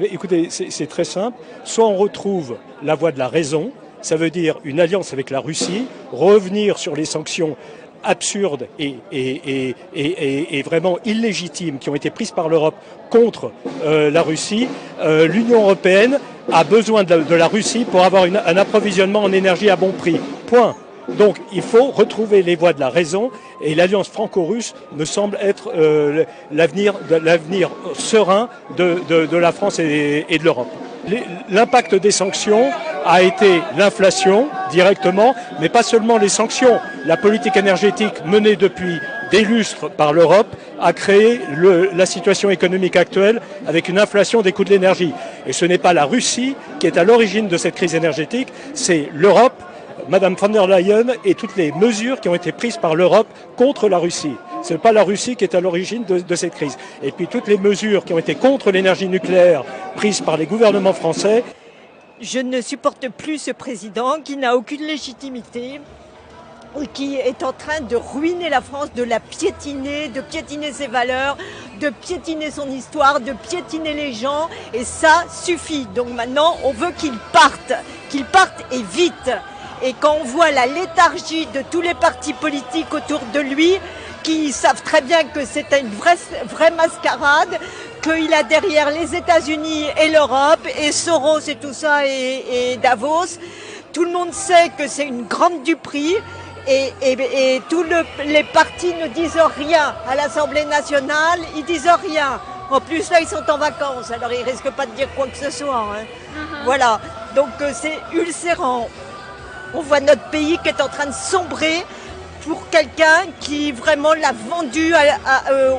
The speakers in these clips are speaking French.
Mais écoutez, c'est très simple. Soit on retrouve la voie de la raison, ça veut dire une alliance avec la Russie, revenir sur les sanctions absurdes et vraiment illégitimes qui ont été prises par l'Europe contre la Russie. L'Union européenne a besoin de la Russie pour avoir un approvisionnement en énergie à bon prix. Point. Donc il faut retrouver les voies de la raison et l'alliance franco-russe me semble être l'avenir serein de la France et de l'Europe. L'impact des sanctions a été l'inflation directement, mais pas seulement les sanctions. La politique énergétique menée depuis des lustres par l'Europe a créé la situation économique actuelle avec une inflation des coûts de l'énergie. Et ce n'est pas la Russie qui est à l'origine de cette crise énergétique, c'est l'Europe, Madame von der Leyen et toutes les mesures qui ont été prises par l'Europe contre la Russie. Ce n'est pas la Russie qui est à l'origine de cette crise. Et puis toutes les mesures qui ont été contre l'énergie nucléaire prises par les gouvernements français. Je ne supporte plus ce président qui n'a aucune légitimité, qui est en train de ruiner la France, de la piétiner, de piétiner ses valeurs, de piétiner son histoire, de piétiner les gens. Et ça suffit. Donc maintenant, on veut qu'il parte et vite. Et quand on voit la léthargie de tous les partis politiques autour de lui, qui savent très bien que c'est une vraie mascarade, qu'il a derrière les États-Unis et l'Europe, et Soros et tout ça, et Davos, tout le monde sait que c'est une grande duperie, et tous les partis ne disent rien. À l'Assemblée nationale, ils disent rien. En plus, là, ils sont en vacances, alors ils risquent pas de dire quoi que ce soit. Hein. Voilà, donc c'est ulcérant. On voit notre pays qui est en train de sombrer pour quelqu'un qui vraiment l'a vendu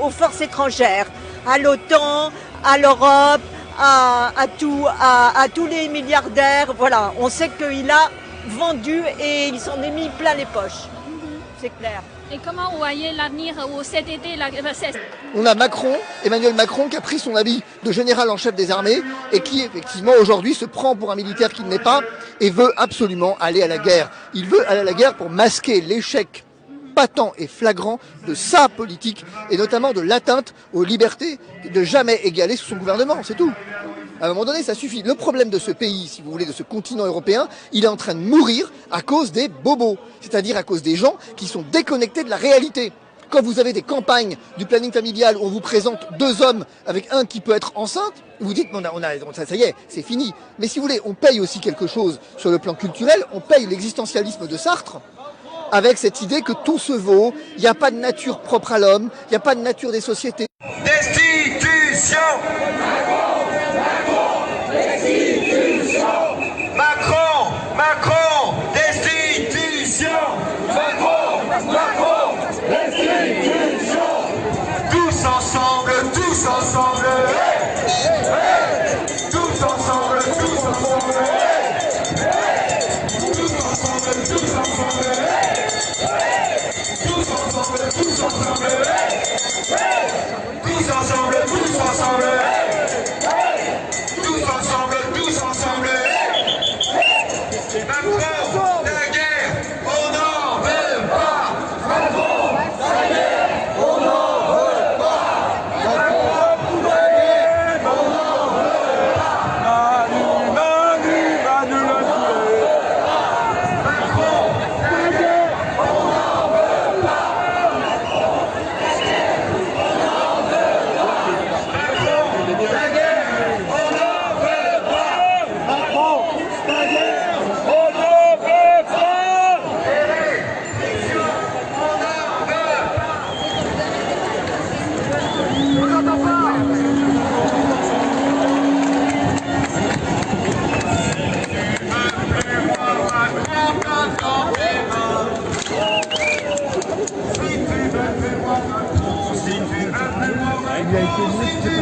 aux forces étrangères, à l'OTAN, à l'Europe, à tous les milliardaires. Voilà, on sait qu'il a vendu et il s'en est mis plein les poches. C'est clair. Et comment vous voyez l'avenir au CDD On a Emmanuel Macron, qui a pris son habit de général en chef des armées et qui effectivement aujourd'hui se prend pour un militaire qu'il n'est pas et veut absolument aller à la guerre. Il veut aller à la guerre pour masquer l'échec patent et flagrant de sa politique et notamment de l'atteinte aux libertés de jamais égalées sous son gouvernement, c'est tout. À un moment donné, ça suffit. Le problème de ce pays, si vous voulez, de ce continent européen, il est en train de mourir à cause des bobos, c'est-à-dire à cause des gens qui sont déconnectés de la réalité. Quand vous avez des campagnes du planning familial où on vous présente deux hommes avec un qui peut être enceinte, vous dites ça y est, c'est fini. Mais si vous voulez, on paye aussi quelque chose sur le plan culturel, on paye l'existentialisme de Sartre, avec cette idée que tout se vaut, il n'y a pas de nature propre à l'homme, il n'y a pas de nature des sociétés. Destitution. Macron, destitution. Macron, destitution. Tous ensemble. Tous ensemble. Tous ensemble. Tous ensemble. Macron, la guerre, on n'en veut pas. Macron, la guerre, on n'en veut pas. Macron, la guerre, on n'en veut pas. Manu, Macron, la guerre, on n'en veut pas. Macron, la guerre, on n'en veut pas. Macron, la guerre. Il a été